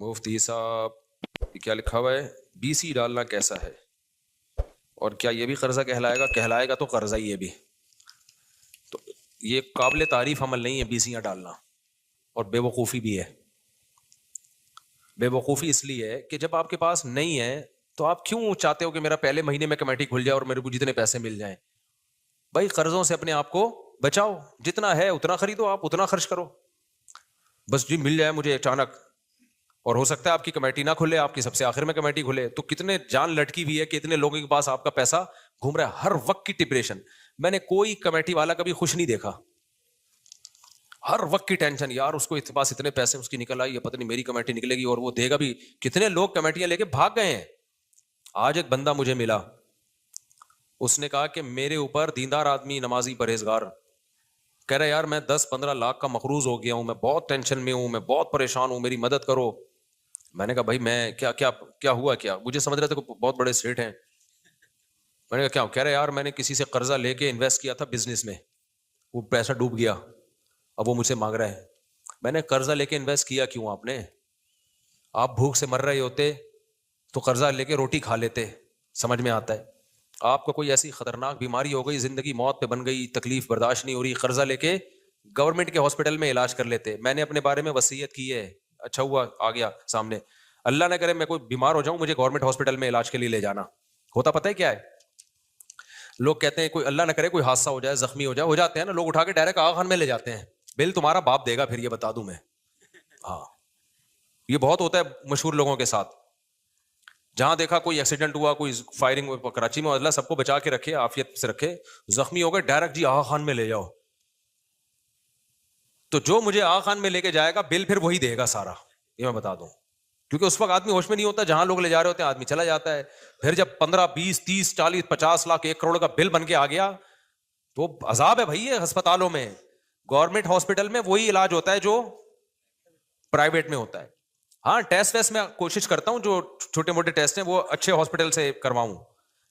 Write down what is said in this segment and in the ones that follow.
مفتی صاحب کیا لکھا ہوا ہے؟ BC ڈالنا کیسا ہے اور کیا یہ بھی قرضہ کہلائے گا؟ کہلائے گا تو قرضہ ہی یہ بھی. تو یہ قابل تعریف عمل نہیں ہے BCیاں ڈالنا، اور بے وقوفی بھی ہے. بے وقوفی اس لیے ہے کہ جب آپ کے پاس نہیں ہے تو آپ کیوں چاہتے ہو کہ میرا پہلے مہینے میں کمیٹی کھل جائے اور میرے کو جتنے پیسے مل جائیں؟ بھائی قرضوں سے اپنے آپ کو بچاؤ، جتنا ہے اتنا خریدو، آپ اتنا خرچ کرو. بس جی مل جائے مجھے اچانک، اور ہو سکتا ہے آپ کی کمیٹی نہ کھلے، آپ کی سب سے آخر میں کمیٹی کھلے، تو کتنے جان لٹکی ہوئی ہے کہ اتنے لوگوں کے پاس آپ کا پیسہ گھوم رہا ہے ہر وقت کی ڈپریشن. میں نے کوئی کمیٹی والا کبھی خوش نہیں دیکھا، ہر وقت کی ٹینشن، یار اس کو اس کے پاس اتنے پیسے اس کی نکل آئی، یہ پتہ نہیں میری کمیٹی نکلے گی اور وہ دے گا بھی. کتنے لوگ کمیٹیاں لے کے بھاگ گئے ہیں. آج ایک بندہ مجھے ملا، اس نے کہا کہ میرے اوپر دیندار آدمی، نمازی، پرہیزگار، کہہ رہا یار میں 10-15 لاکھ کا مقروض ہو گیا ہوں، میں بہت ٹینشن میں ہوں، میں بہت پریشان ہوں، میری مدد کرو. میں نے کہا بھائی میں کیا ہوا کیا؟ مجھے سمجھ رہے تھے کہ بہت بڑے سیٹ ہیں. میں نے کہا کیا؟ کہہ رہے یار میں نے کسی سے قرضہ لے کے انویسٹ کیا تھا بزنس میں، وہ پیسہ ڈوب گیا، اب وہ مجھ سے مانگ رہے ہیں. میں نے قرضہ لے کے انویسٹ کیا کیوں؟ آپ بھوک سے مر رہے ہوتے تو قرضہ لے کے روٹی کھا لیتے. سمجھ میں آتا ہے؟ آپ کو کوئی ایسی خطرناک بیماری ہو گئی، زندگی موت پہ بن گئی، تکلیف برداشت نہیں ہو رہی، قرضہ لے کے گورنمنٹ کے ہاسپٹل میں علاج کر لیتے. میں نے اپنے بارے میں وصیت کی ہے، اچھا ہوا آ گیا سامنے. اللہ نہ کرے میں کوئی بیمار ہو جاؤں، مجھے گورنمنٹ ہاسپٹل میں علاج کے لیے لے جانا ہوتا. پتہ ہے کیا ہے؟ لوگ کہتے ہیں کوئی اللہ نہ کرے کوئی حادثہ ہو جائے، زخمی ہو جاتے ہیں نا لوگ، اٹھا کے ڈائریکٹ آغا خان میں لے جاتے ہیں. بل تمہارا باپ دے گا پھر، یہ بتا دوں میں. ہاں یہ بہت ہوتا ہے مشہور لوگوں کے ساتھ. جہاں دیکھا کوئی ایکسیڈنٹ ہوا، کوئی فائرنگ، کراچی میں اللہ سب کو بچا کے رکھے، عافیت سے رکھے، زخمی ہو گئے ڈائریکٹ جی آغا خان میں لے جاؤ. تو جو مجھے آغا خان میں لے کے جائے گا بل پھر وہی دے گا سارا، یہ میں بتا دوں. کیونکہ اس وقت آدمی ہوش میں نہیں ہوتا، جہاں لوگ لے جا رہے ہوتے ہیں آدمی چلا جاتا ہے. پھر جب 15 20 30 40 50 لاکھ 1 کروڑ کا بل بن کے آ گیا تو عذاب ہے بھائی. یہ ہسپتالوں میں، گورنمنٹ ہاسپٹل میں وہی علاج ہوتا ہے جو پرائیویٹ میں ہوتا ہے. ہاں ٹیسٹ ویسٹ میں کوشش کرتا ہوں، جو چھوٹے موٹے ٹیسٹ ہیں وہ اچھے ہاسپٹل سے کرواؤں.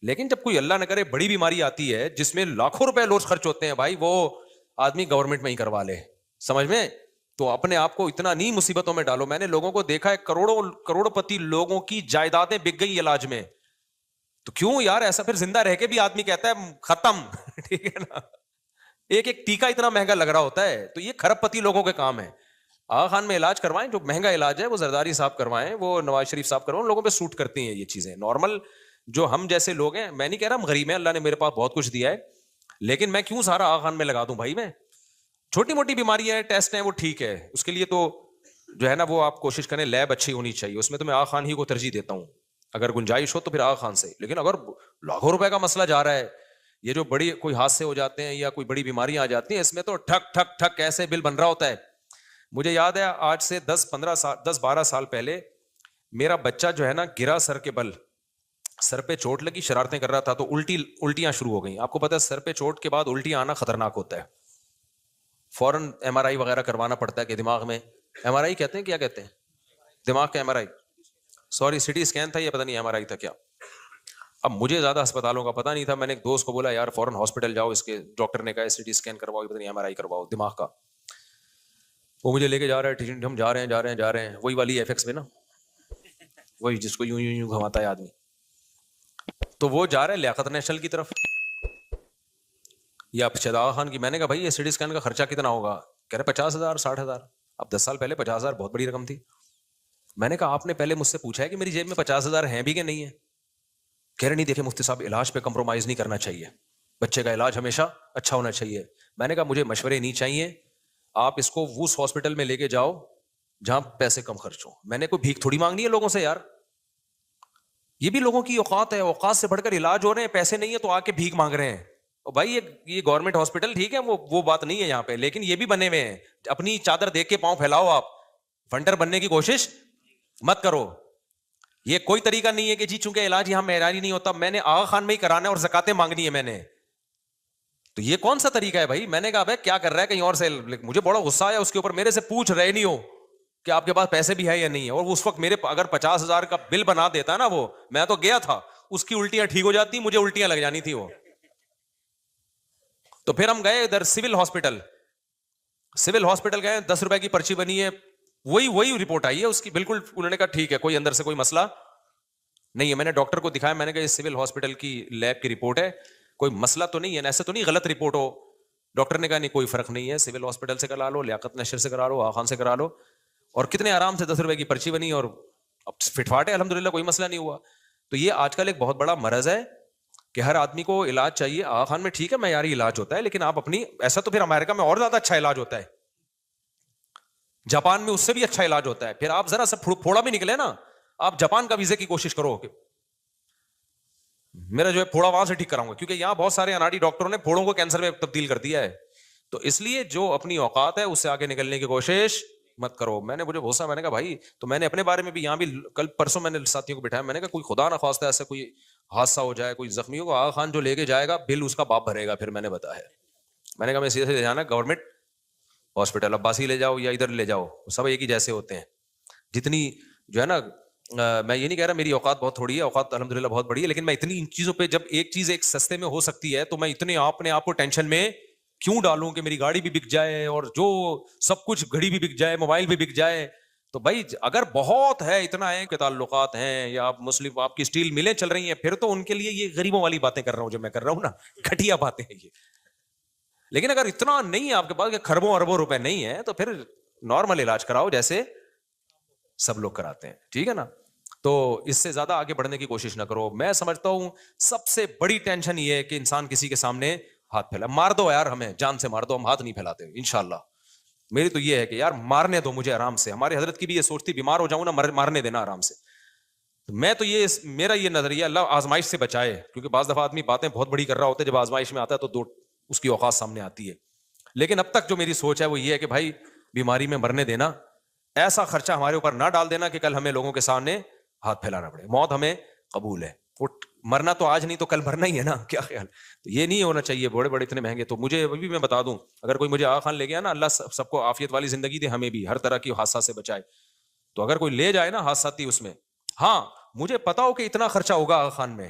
لیکن جب کوئی اللہ نہ کرے بڑی بیماری آتی ہے جس میں لاکھوں روپے روز خرچ ہوتے ہیں، بھائی وہ آدمی گورنمنٹ میں ہی کروا لے. سمجھ میں؟ تو اپنے آپ کو اتنا نہیں مصیبتوں میں ڈالو. میں نے لوگوں کو دیکھا ہے، کروڑوں پتی لوگوں کی جائیدادیں بک گئی علاج میں. تو کیوں یار ایسا؟ پھر زندہ رہ کے بھی آدمی کہتا ہے ختم. ٹھیک ہے نا؟ ایک ٹیکا اتنا مہنگا لگ رہا ہوتا ہے. تو یہ کھرب پتی لوگوں کے کام ہے. آغا خان میں علاج کروائیں، جو مہنگا علاج ہے وہ زرداری صاحب کروائیں، وہ نواز شریف صاحب کروائیں، لوگوں پہ سوٹ کرتی ہیں یہ چیزیں. نارمل جو ہم جیسے لوگ ہیں، میں نہیں کہہ رہا ہم غریب ہیں، اللہ نے میرے پاس بہت کچھ دیا ہے، لیکن میں کیوں سارا آغا خان میں لگا دوں بھائی؟ میں چھوٹی موٹی بیماری ہے، ٹیسٹ ہیں، وہ ٹھیک ہے، اس کے لیے تو جو ہے نا وہ آپ کوشش کریں لیب اچھی ہونی چاہیے، اس میں تو میں آغا خان ہی کو ترجیح دیتا ہوں. اگر گنجائش ہو تو پھر آغا خان سے. لیکن اگر لاکھوں روپے کا مسئلہ جا رہا ہے، یہ جو بڑی کوئی حادثے ہو جاتے ہیں یا کوئی بڑی بیماریاں آ جاتی ہیں، اس میں تو ٹھک ٹھک ٹھک ایسے بل بن رہا ہوتا ہے. مجھے یاد ہے آج سے 10-12 سال پہلے میرا بچہ جو ہے نا گرا سر کے بل، سر پہ چوٹ لگی، شرارتیں کر رہا تھا تو الٹیاں شروع ہو گئیں. آپ کو پتا ہے سر پہ چوٹ کے بعد الٹیاں آنا خطرناک ہوتا ہے. فوراً MRI وغیرہ کروانا پڑتا ہے کہ دماغ میں، MRI کہتے ہیں، کیا کہتے ہیں، دماغ کا MRI، سوری CT اسکین تھا یہ، پتہ نہیں MRI تھا کیا. اب مجھے زیادہ ہسپتالوں کا پتہ نہیں تھا، میں نے ایک دوست کو بولا یار فوراً ہاسپٹل جاؤ، اس کے ڈاکٹر نے کہا CT اسکین کرواؤ، پتہ نہیں MRI کرواؤ دماغ کا. وہ مجھے لے کے جا رہا ہے، ہم جا رہے ہیں وہی والی FX پہ نا، وہی جس کو یوں گھماتا ہے آدمی. تو وہ جا رہا ہے لیاقت نیشنل کی طرف یا شہزاد خان کی. میں نے کہا بھائی یہ CT اسکین کا خرچہ کتنا ہوگا؟ کہہ رہے 50,000 60,000. اب 10 سال پہلے 50,000 بہت بڑی رقم تھی. میں نے کہا آپ نے پہلے مجھ سے پوچھا ہے کہ میری جیب میں 50,000 ہیں بھی کہ نہیں ہے؟ کہہ رہے نہیں دیکھیں مفتی صاحب علاج پہ کمپرومائز نہیں کرنا چاہیے، بچے کا علاج ہمیشہ اچھا ہونا چاہیے. میں نے کہا مجھے مشورے نہیں چاہیے، آپ اس کو اس ہاسپٹل میں لے کے جاؤ جہاں پیسے کم خرچ ہوں. میں نے کوئی بھیک تھوڑی مانگنی ہے لوگوں سے یار، یہ بھی لوگوں کی اوقات ہے، اوقات سے بڑھ کر علاج ہو رہے ہیں، پیسے نہیں ہے تو آ کے بھیک مانگ رہے ہیں. بھائی یہ گورنمنٹ ہاسپٹل ٹھیک ہے، وہ بات نہیں ہے یہاں پہ، لیکن یہ بھی بنے ہوئے ہیں. اپنی چادر دیکھ کے پاؤں پھیلاؤ، آپ فنڈر بننے کی کوشش مت کرو. یہ کوئی طریقہ نہیں ہے کہ جی چونکہ علاج یہاں معیاری نہیں ہوتا میں نے آغا خان میں ہی کرانا ہے اور زکاتیں مانگنی ہے میں نے. تو یہ کون سا طریقہ ہے بھائی؟ میں نے کہا بھائی کیا کر رہا ہے کہیں اور سے. مجھے بڑا غصہ آیا اس کے اوپر، میرے سے پوچھ رہے نہیں ہو کہ آپ کے پاس پیسے بھی ہے یا نہیں ہے. اور اس وقت میرے اگر 50,000 کا بل بنا دیتا نا وہ، میں تو گیا تھا، اس کی الٹیاں ٹھیک ہو جاتی، مجھے الٹیاں لگ جانی تھی وہ. تو پھر ہم گئے ادھر سول ہاسپٹل گئے، 10 روپے کی پرچی بنی ہے، وہی رپورٹ آئی ہے اس کی, بالکل انہوں نے کہا ٹھیک ہے کوئی اندر سے کوئی مسئلہ نہیں ہے. میں نے ڈاکٹر کو دکھایا, میں نے کہا یہ سول ہاسپٹل کی لیب کی رپورٹ ہے, کوئی مسئلہ تو نہیں ہے, ایسے تو نہیں غلط رپورٹ ہو. ڈاکٹر نے کہا نہیں کوئی فرق نہیں ہے, سول ہاسپٹل سے کرا لو, لیاقت نشر سے کرا لو, آغا خان سے کرا لو, اور کتنے آرام سے 10 روپے کی پرچی بنی اور اب فٹ فاٹ ہے الحمدللہ, کوئی مسئلہ نہیں ہوا. تو یہ آج کل ایک بہت بڑا مرض ہے کہ ہر آدمی کو علاج چاہیے. آغا خان میں ٹھیک ہے معیاری علاج ہوتا ہے, لیکن آپ اپنی, ایسا تو پھر امریکہ میں اور زیادہ اچھا علاج ہوتا ہے, جاپان میں اس سے بھی اچھا علاج ہوتا ہے. پھر آپ ذرا سا پھوڑا بھی نکلے نا, آپ جاپان کا ویزے کی کوشش کرو کہ میرا جو ہے پھوڑا وہاں سے ٹھیک کراؤں گا, کیونکہ یہاں بہت سارے اناڑی ڈاکٹروں نے پھوڑوں کو کینسر میں تبدیل کر دیا ہے. تو اس لیے جو اپنی اوقات ہے اس سے آگے نکلنے کی کوشش مت کرو. میں نے مجھے غصہ, میں نے کہا بھائی, تو میں نے اپنے بارے میں بھی یہاں بھی کل پرسوں میں نے ساتھیوں کو بٹھایا, میں نے کہا کوئی خدا نہ خواستہ ایسا کوئی حادثہ ہو جائے, کوئی زخمی ہو, آغا خان جو لے کے جائے گا بل اس کا باپ بھرے گا. پھر میں نے بتایا, میں نے کہا میں سیدھے سے جانا گورنمنٹ ہاسپٹل, عباسی لے جاؤ یا ادھر لے جاؤ, سب ایک ہی جیسے ہوتے ہیں. جتنی جو ہے نا, میں یہ نہیں کہہ رہا میری اوقات بہت تھوڑی ہے, اوقات الحمدللہ بہت بڑی ہے, لیکن میں اتنی ان چیزوں پہ, جب ایک چیز ایک سستے میں ہو سکتی ہے تو میں اتنے اپنے آپ کو ٹینشن میں کیوں ڈالوں کہ میری گاڑی بھی بک جائے اور جو سب کچھ, گھڑی بھی بک جائے, موبائل بھی بک جائے. تو بھائی اگر بہت ہے, اتنا ہے کہ تعلقات ہیں یا آپ مسلم, آپ کی اسٹیل ملیں چل رہی ہیں, پھر تو ان کے لیے یہ غریبوں والی باتیں کر رہا ہوں جو میں کر رہا ہوں نا, گھٹیا باتیں ہیں یہ. لیکن اگر اتنا نہیں ہے آپ کے پاس کہ خربوں اربوں روپے نہیں ہے, تو پھر نارمل علاج کراؤ جیسے سب لوگ کراتے ہیں, ٹھیک ہے نا. تو اس سے زیادہ آگے بڑھنے کی کوشش نہ کرو. میں سمجھتا ہوں سب سے بڑی ٹینشن یہ ہے کہ انسان کسی کے سامنے ہاتھ پھیلا. مار دو یار, ہمیں جان سے مار دو, ہم ہاتھ نہیں پھیلاتے انشاءاللہ. میری تو یہ ہے کہ یار مارنے دو مجھے آرام سے. ہمارے حضرت کی بھی یہ سوچتی, بیمار ہو جاؤں نا مارنے دینا آرام سے. میں تو یہ, میرا یہ نظریہ, اللہ آزمائش سے بچائے, کیونکہ بعض دفعہ آدمی باتیں بہت بڑی کر رہا ہوتا ہے, جب آزمائش میں آتا ہے تو دو اس کی اوقات سامنے آتی ہے. لیکن اب تک جو میری سوچ ہے وہ یہ ہے کہ بھائی بیماری میں مرنے دینا, ایسا خرچہ ہمارے اوپر نہ ڈال دینا کہ کل ہمیں لوگوں کے سامنے ہاتھ پھیلانا پڑے. موت ہمیں قبول ہے, مرنا تو آج نہیں تو کل مرنا ہی ہے نا, کیا خیال. تو یہ نہیں ہونا چاہیے بڑے بڑے اتنے مہنگے. تو مجھے ابھی بھی میں بتا دوں, اگر کوئی مجھے آغا خان لے گیا نا, اللہ سب کو عافیت والی زندگی دے, ہمیں بھی ہر طرح کی حادثہ سے بچائے. تو اگر کوئی لے جائے نا حادثاتی اس میں, ہاں مجھے پتا ہو کہ اتنا خرچہ ہوگا آغا خان میں,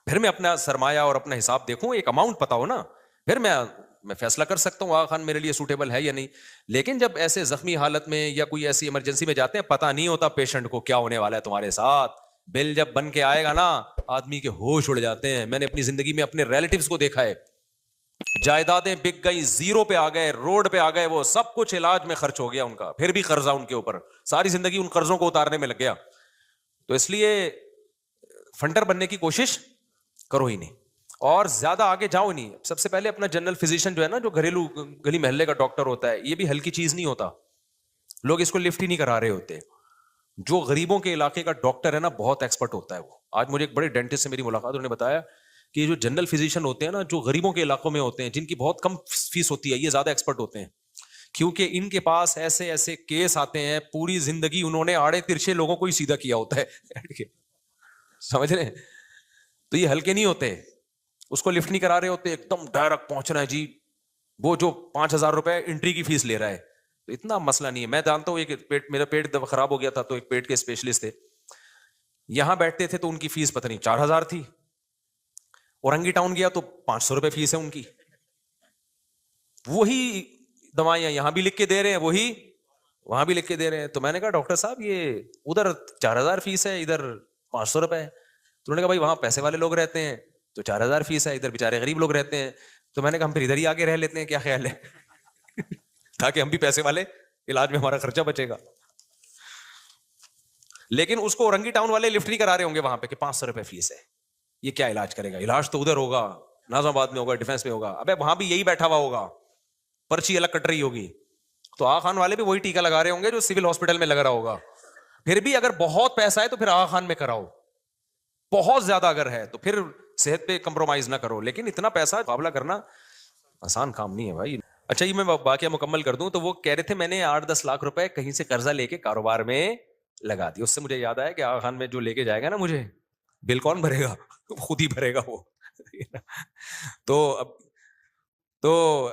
پھر میں اپنا سرمایہ اور اپنا حساب دیکھوں, ایک اماؤنٹ پتا ہو نا, پھر میں فیصلہ کر سکتا ہوں آغا خان میرے لیے سوٹیبل ہے یا نہیں. لیکن جب ایسے زخمی حالت میں یا کوئی ایسی ایمرجنسی میں جاتے ہیں, پتہ نہیں ہوتا پیشنٹ کو کیا ہونے والا ہے تمہارے ساتھ. بل جب بن کے آئے گا نا, آدمی کے ہوش اڑ جاتے ہیں. میں نے اپنی زندگی میں اپنے ریلیٹیوز کو دیکھا ہے, جائیدادیں بک گئی, زیرو پہ آ گئے, روڈ پہ آ گئے, وہ سب کچھ علاج میں خرچ ہو گیا ان کا, پھر بھی قرضہ ان کے اوپر, ساری زندگی ان قرضوں کو اتارنے میں لگ گیا. تو اس لیے فنڈر بننے کی کوشش کرو ہی نہیں, اور زیادہ آگے جاؤ نہیں. سب سے پہلے اپنا جنرل فزیشین جو ہے نا, جو گھریلو گلی محلے کا ڈاکٹر ہوتا ہے, یہ بھی ہلکی چیز نہیں ہوتا. لوگ اس کو لفٹ ہی نہیں کرا رہے ہوتے. جو غریبوں کے علاقے کا ڈاکٹر ہے نا, بہت ایکسپرٹ ہوتا ہے وہ. آج مجھے ایک بڑے ڈینٹسٹ سے میری ملاقات, انہوں نے بتایا کہ یہ جو جنرل فزیشین ہوتے ہیں نا, جو غریبوں کے علاقوں میں ہوتے ہیں, جن کی بہت کم فیس ہوتی ہے, یہ زیادہ ایکسپرٹ ہوتے ہیں, کیونکہ ان کے پاس ایسے ایسے کیس آتے ہیں, پوری زندگی انہوں نے آڑے ترچھے لوگوں کو ہی سیدھا کیا ہوتا ہے. سمجھ رہے ہیں؟ تو یہ ہلکے نہیں ہوتے, اس کو لفٹ نہیں کرا رہے ہوتے, ایک دم ڈائریکٹ پہنچنا ہے جی. وہ جو 5,000 روپے انٹری کی فیس لے رہا ہے, تو اتنا مسئلہ نہیں ہے. میں جانتا ہوں ایک میرا پیٹ خراب ہو گیا تھا, تو ایک پیٹ کے اسپیشلسٹ تھے, یہاں بیٹھتے تھے تو ان کی فیس پتہ نہیں 4,000 تھی. اورنگی ٹاؤن گیا تو 500 روپے فیس ہے ان کی. وہی دوائیاں یہاں بھی لکھ کے دے رہے ہیں, وہی وہاں بھی لکھ کے دے رہے ہیں. تو میں نے کہا ڈاکٹر صاحب یہ ادھر 4,000 فیس ہے, ادھر 500 روپے ہے. تو انہوں نے کہا بھائی وہاں پیسے والے لوگ رہتے ہیں تو 4,000 فیس ہے, ادھر بےچارے غریب لوگ رہتے ہیں. تو میں نے کہا ہم پھر ادھر ہی آگے رہ لیتے ہیں, کیا خیال ہے, تاکہ ہم بھی پیسے والے, علاج میں ہمارا خرچہ بچے گا. لیکن اس کو اورنگی ٹاؤن والے لفٹ نہیں کرا رہے ہوں گے وہاں پہ کہ 500 روپے فیس ہے, یہ کیا علاج کرے گا. علاج تو ادھر ہوگا, ناظم آباد میں ہوگا, ڈیفینس میں ہوگا. ابے وہاں بھی یہی بیٹھا ہوا ہوگا, پرچی الگ کٹ رہی ہوگی. تو آغا خان والے بھی وہی ٹیکا لگا رہے ہوں گے جو سول ہاسپٹل میں لگ رہا ہوگا. پھر بھی اگر بہت پیسہ ہے تو پھر آغا خان میں کراؤ, بہت زیادہ اگر ہے تو پھر صحت پہ کمپرومائز نہ کرو. لیکن اتنا پیسہ مقابلہ کرنا آسان کام نہیں ہے بھائی. اچھا یہ میں واقعہ مکمل کر دوں, تو وہ کہہ رہے تھے میں نے 8-10 لاکھ روپے کہیں سے قرضہ لے کے کاروبار میں لگا دی. اس سے مجھے یاد آیا کہ آغا خان میں جو لے کے جائے گا نا مجھے, بل کون بھرے گا, خود ہی بھرے گا وہ. تو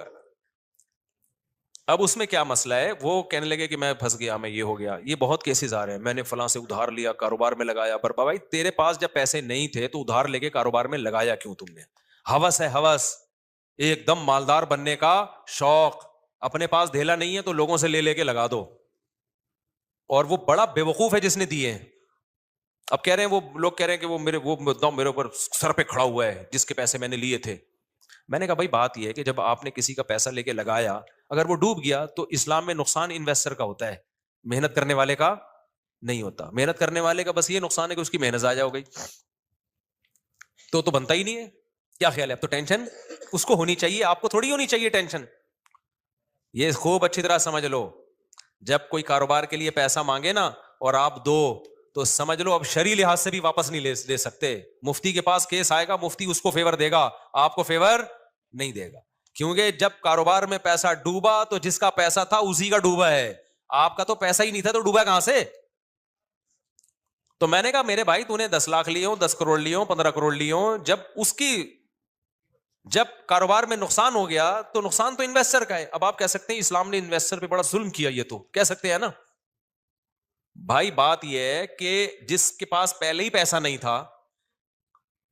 اب اس میں کیا مسئلہ ہے, وہ کہنے لگے کہ میں پھنس گیا, میں یہ ہو گیا, یہ بہت کیسز آ رہے ہیں, میں نے فلاں سے ادھار لیا, کاروبار میں لگایا. پر بھائی تیرے پاس جب پیسے نہیں تھے تو ادھار لے کے کاروبار میں لگایا کیوں تم نے؟ ہوس ہے, ہوس, ایک دم مالدار بننے کا شوق. اپنے پاس دھیلا نہیں ہے تو لوگوں سے لے لے کے لگا دو, اور وہ بڑا بیوقوف ہے جس نے دیے ہیں. اب کہہ رہے ہیں وہ لوگ کہہ رہے ہیں کہ وہ میرے اوپر سر پہ کھڑا ہوا ہے جس کے پیسے میں نے لیے تھے. میں نے کہا بھائی بات یہ ہے کہ جب آپ نے کسی کا پیسہ لے کے لگایا, اگر وہ ڈوب گیا تو اسلام میں نقصان انویسٹر کا ہوتا ہے, محنت کرنے والے کا نہیں ہوتا. محنت کرنے والے کا بس یہ نقصان ہے کہ اس کی محنت ضائع ہو گئی, تو بنتا ہی نہیں ہے. کیا خیال ہے؟ اب تو ٹینشن اس کو ہونی چاہیے, آپ کو تھوڑی ہونی چاہیے ٹینشن. یہ خوب اچھی طرح سمجھ لو, جب کوئی کاروبار کے لیے پیسہ مانگے نا اور آپ دو تو سمجھ لو اب شرعی لحاظ سے بھی واپس نہیں لے سکتے. مفتی کے پاس کیس آئے گا, مفتی اس کو فیور دے گا, آپ کو فیور نہیں دے گا. کیونکہ جب کاروبار میں پیسہ ڈوبا تو جس کا پیسہ تھا اسی کا ڈوبا ہے, آپ کا تو پیسہ ہی نہیں تھا تو ڈوبا کہاں سے؟ تو میں نے کہا میرے بھائی تو نے 10 لاکھ لیے ہوں, 10 کروڑ لیے ہوں, 15 کروڑ لیے ہوں, جب کاروبار میں نقصان ہو گیا تو نقصان تو انویسٹر کا ہے. اب آپ کہہ سکتے ہیں اسلام نے انویسٹر پہ بڑا ظلم کیا, یہ تو کہہ سکتے ہیں نا. بھائی بات یہ ہے کہ جس کے پاس پہلے ہی پیسہ نہیں تھا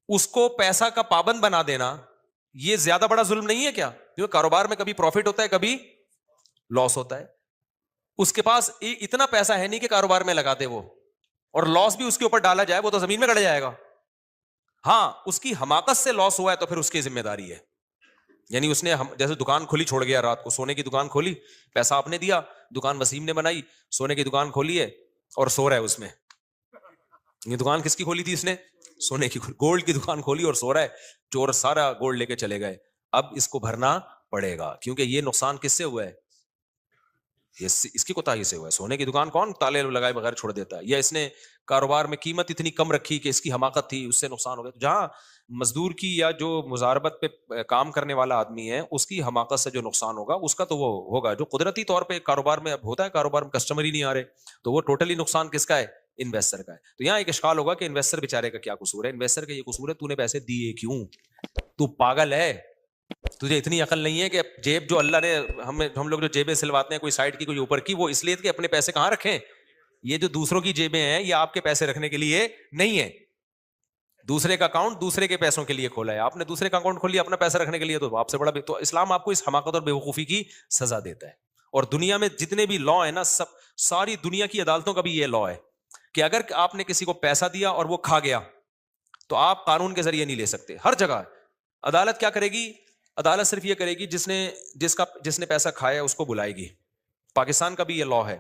اس کو پیسہ کا پابند بنا دینا یہ زیادہ بڑا ظلم نہیں ہے کیا؟ کیونکہ کاروبار میں کبھی پروفٹ ہوتا ہے کبھی لاس ہوتا ہے. اس کے پاس اتنا پیسہ ہے نہیں کہ کاروبار میں لگا دے وہ, اور لاس بھی اس کے اوپر ڈالا جائے وہ تو زمین میں گڑ جائے گا. ہاں اس کی حماقت سے لاس ہوا ہے تو پھر اس کی ذمہ داری ہے. یعنی اس نے جیسے دکان کھلی چھوڑ گیا, رات کو سونے کی دکان کھولی, پیسہ آپ نے دیا, دکان وسیم نے بنائی, سونے کی دکان کھولی ہے اور سو رہا ہے اس میں. یہ دکان کس کی کھولی تھی اس نے؟ سونے کی, گولڈ کی دکان کھولی اور سو رہا ہے. چور سارا گولڈ لے کے چلے گئے. اب اس کو بھرنا پڑے گا کیونکہ یہ نقصان کس سے ہوا ہے؟ اس کی کوتاہی سے ہوا ہے. سونے کی دکان کون تالے لگائے بغیر چھوڑ دیتا ہے؟ یا اس نے کاروبار میں قیمت اتنی کم رکھی کہ اس کی حماقت تھی, اس سے نقصان ہو گیا. جہاں مزدور کی یا جو مزاربت پہ کام کرنے والا آدمی ہے اس کی حماقت سے جو نقصان ہوگا اس کا تو وہ ہوگا. جو قدرتی طور پہ کاروبار میں اب ہوتا ہے, کاروبار میں کسٹمر ہی نہیں آ رہے, تو وہ ٹوٹلی نقصان کس کا ہے؟ انویسٹر کا ہے. تو یہاں ایک اشکال ہوگا کہ انویسٹر بیچارے کا کیا قصور ہے؟ انویسٹر کا یہ قصور ہے تو نے پیسے دیے کیوں؟ تو پاگل ہے, تجھے اتنی عقل نہیں ہے کہ جیب جو اللہ نے ہم لوگ جو جیبیں سلواتے ہیں کوئی سائڈ کی کوئی اوپر کی, وہ اس لیے کہ اپنے پیسے کہاں رکھیں. یہ جو دوسروں کی جیبیں ہیں یہ آپ کے پیسے رکھنے کے لیے نہیں ہے. دوسرے کا اکاؤنٹ دوسرے کے پیسوں کے لیے کھولا ہے آپ نے, دوسرے کا اکاؤنٹ کھول لیا اپنا پیسہ رکھنے کے لیے, تو آپ سے بڑا تو اسلام آپ کو اس حماقت اور بیوقوفی کی سزا دیتا ہے. اور دنیا میں جتنے بھی لا ہے نا, ساری دنیا کی عدالتوں کا بھی یہ لا ہے کہ اگر آپ نے کسی کو پیسہ دیا اور وہ کھا گیا تو آپ قانون کے ذریعے نہیں لے سکتے. ہر جگہ عدالت کیا کرے گی؟ عدالت صرف یہ کرے گی جس نے پیسہ کھایا اس کو بلائے گی. پاکستان کا بھی یہ لا ہے,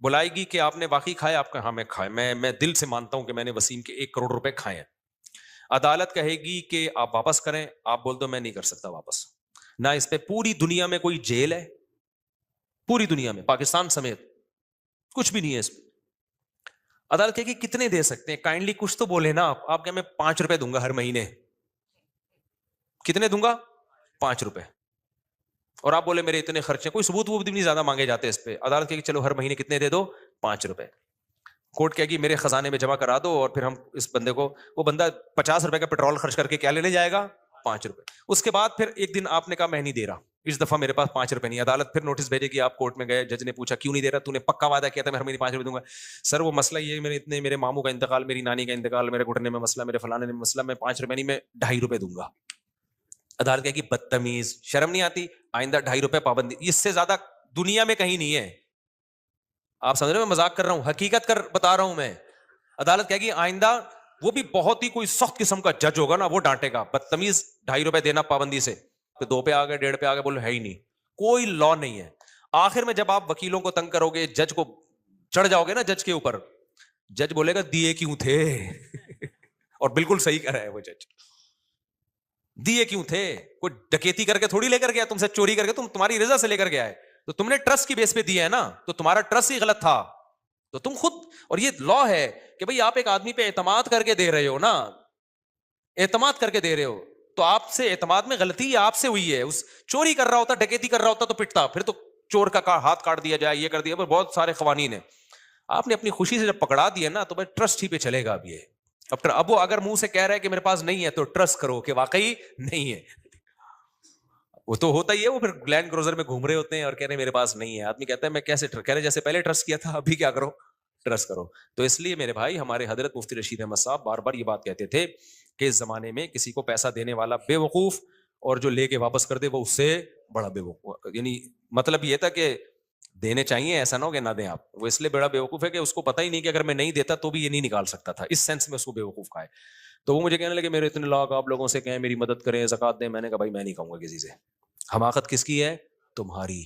بلائے گی کہ آپ نے واقعی کھایا, آپ کا ہاں میں کھایا, میں دل سے مانتا ہوں کہ میں نے وسیم کے 1 کروڑ روپے کھائے ہیں. عدالت کہے گی کہ آپ واپس کریں, آپ بول دو میں نہیں کر سکتا واپس. نہ اس پہ پوری دنیا میں کوئی جیل ہے, پوری دنیا میں پاکستان سمیت کچھ بھی نہیں ہے اس پہ. عدالت کہے گی کتنے دے سکتے ہیں, کائنڈلی کچھ تو بولے نا آپ کہ میں 5 روپے دوں گا ہر مہینے. کتنے دوں گا؟ 5 روپے. اور آپ بولے میرے اتنے خرچے, کوئی ثبوت وہ بھی نہیں زیادہ مانگے جاتے اس پہ. عدالت کہے گی چلو ہر مہینے کتنے دے دو؟ 5 روپے. کورٹ کہے گی میرے خزانے میں جمع کرا دو, اور پھر ہم اس بندے کو, وہ بندہ 50 روپے کا پیٹرول خرچ کر کے کیا لینے جائے گا؟ 5 روپے. اس کے بعد پھر ایک دن آپ نے کہا میں نہیں دے رہا, اس دفعہ میرے پاس 5 روپے نہیں. عدالت پھر نوٹس بھیجے گی, آپ کورٹ میں گئے, جج نے پوچھا کیوں نہیں دے رہا, تو نے پکا وعدہ کیا تھا میں ہر مہینے 5 روپے دوں گا. سر وہ مسئلہ یہ میرے ماموں کا انتقال, میری نانی کا انتقال, میرے گھٹنے میں مسئلہ, میرے فلانے میں مسئلہ, میں 5 روپے نہیں میں 2.5 روپے دوں گا. عدالت کہے گی بدتمیز, شرم نہیں آتی, آئندہ 2.5 روپے پابندی. اس سے زیادہ دنیا میں کہیں نہیں ہے. آپ سمجھ رہے ہیں میں مذاق کر رہا ہوں, حقیقت کر بتا رہا ہوں میں. عدالت کہے گی آئندہ, وہ بھی بہت ہی کوئی سخت قسم کا جج ہوگا نا, وہ ڈانٹے گا بدتمیز 2.5 روپے دینا پابندی سے. پھر 2 پہ آ گئے, 1.5 پہ آ گئے, بولو ہے ہی نہیں, کوئی لا نہیں ہے. آخر میں جب آپ وکیلوں کو تنگ کرو گے, جج کو چڑھ جاؤ گے نا جج کے اوپر, جج بولے گا دیے کیوں تھے اور بالکل صحیح کر رہا ہے وہ جج, دیے کیوں تھے؟ کوئی ڈکیتی کر کے تھوڑی لے کر گیا, تم سے چوری کر کے, تمہاری رضا سے لے کر گیا ہے, تو تم نے ٹرسٹ کی بیس پہ دیا ہے نا, تو تمہارا ٹرسٹ ہی غلط تھا. تو تم خود, اور یہ لا ہے کہ بھئی آپ ایک آدمی پہ اعتماد کر کے دے رہے ہو نا, اعتماد کر کے دے رہے ہو, تو آپ سے اعتماد میں غلطی آپ سے ہوئی ہے. اس چوری کر رہا ہوتا, ڈکیتی کر رہا ہوتا تو پٹتا, پھر تو چور کا ہاتھ کاٹ دیا جائے, یہ کر دیا, بہت سارے قوانین ہیں. آپ نے اپنی خوشی سے جب پکڑا دیا نا تو بھائی ٹرسٹ ہی پہ چلے گا. اب یہ اب وہ اگر منہ سے کہہ رہا ہے کہ میرے پاس نہیں ہے تو ٹرسٹ کرو کہ واقعی نہیں ہے. وہ تو ہوتا ہی ہے, وہ پھر لینڈ کروزر میں گھوم رہے ہوتے ہیں اور کہہ رہے ہیں میرے پاس نہیں ہے. آدمی کہتا ہے میں کیسے کہہ رہے جیسے پہلے ٹرسٹ کیا تھا, ابھی کیا کرو, ٹرسٹ کرو. تو اس لیے میرے بھائی, ہمارے حضرت مفتی رشید احمد صاحب بار بار یہ بات کہتے تھے کہ اس زمانے میں کسی کو پیسہ دینے والا بے وقوف, اور جو لے کے واپس کر دے وہ اس سے بڑا بے وقوف. یعنی مطلب یہ تھا کہ دینے چاہیے, ایسا نہ ہو کہ نہ دیں آپ. وہ اس لیے بڑا بیوقوف ہے کہ اس کو پتہ ہی نہیں کہ اگر میں نہیں دیتا تو بھی یہ نہیں نکال سکتا تھا, اس سینس میں اس کو بیوقوف کہا ہے. تو وہ مجھے کہنے لگے میرے اتنے لاکھ, آپ لوگوں سے کہیں میری مدد کریں, زکات دیں. میں نے کہا بھائی میں نہیں کہوں گا کسی سے. حماقت کس کی ہے؟ تمہاری.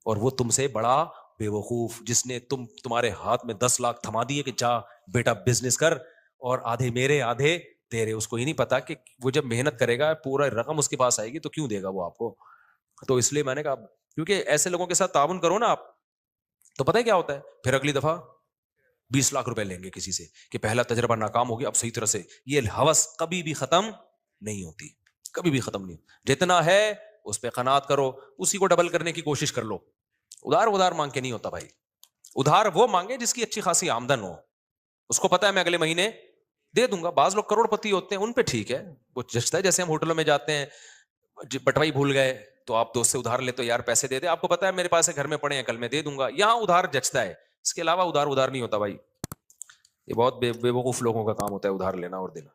اور وہ تم سے بڑا بیوقوف جس نے تمہارے ہاتھ میں 10 لاکھ تھما دیے کہ جا بیٹا بزنس کر, اور آدھے میرے آدھے تیرے. اس کو ہی نہیں پتا کہ وہ جب محنت کرے گا پورا رقم اس کے پاس آئے گی تو کیوں دے گا وہ آپ کو. تو اس لیے میں نے کہا کیونکہ ایسے لوگوں کے ساتھ تعاون کرو نا آپ, تو پتہ ہے کیا ہوتا ہے, پھر اگلی دفعہ 20 لاکھ روپے لیں گے کسی سے کہ پہلا تجربہ ناکام ہو گیا, اب صحیح طرح سے. یہ ہوس کبھی بھی ختم نہیں ہوتی, کبھی بھی ختم نہیں. جتنا ہے اس پہ قناعت کرو, اسی کو ڈبل کرنے کی کوشش کر لو. ادھار مانگ کے نہیں ہوتا بھائی. ادھار وہ مانگے جس کی اچھی خاصی آمدن ہو, اس کو پتا ہے میں اگلے مہینے دے دوں گا. بعض لوگ کروڑ پتی ہوتے ہیں, ان پہ ٹھیک ہے, وہ جچتا ہے. جیسے ہم ہوٹلوں میں جاتے ہیں, بٹوائی بھول گئے تو آپ دوست سے ادھار لیتے ہو, یار پیسے دے دے, آپ کو پتا ہے میرے پاس گھر میں پڑے ہیں, کل میں دے دوں گا. یہاں ادھار جچتا ہے, اس کے علاوہ ادھار نہیں ہوتا بھائی. یہ بہت بے وقوف لوگوں کا کام ہوتا ہے ادھار لینا اور دینا.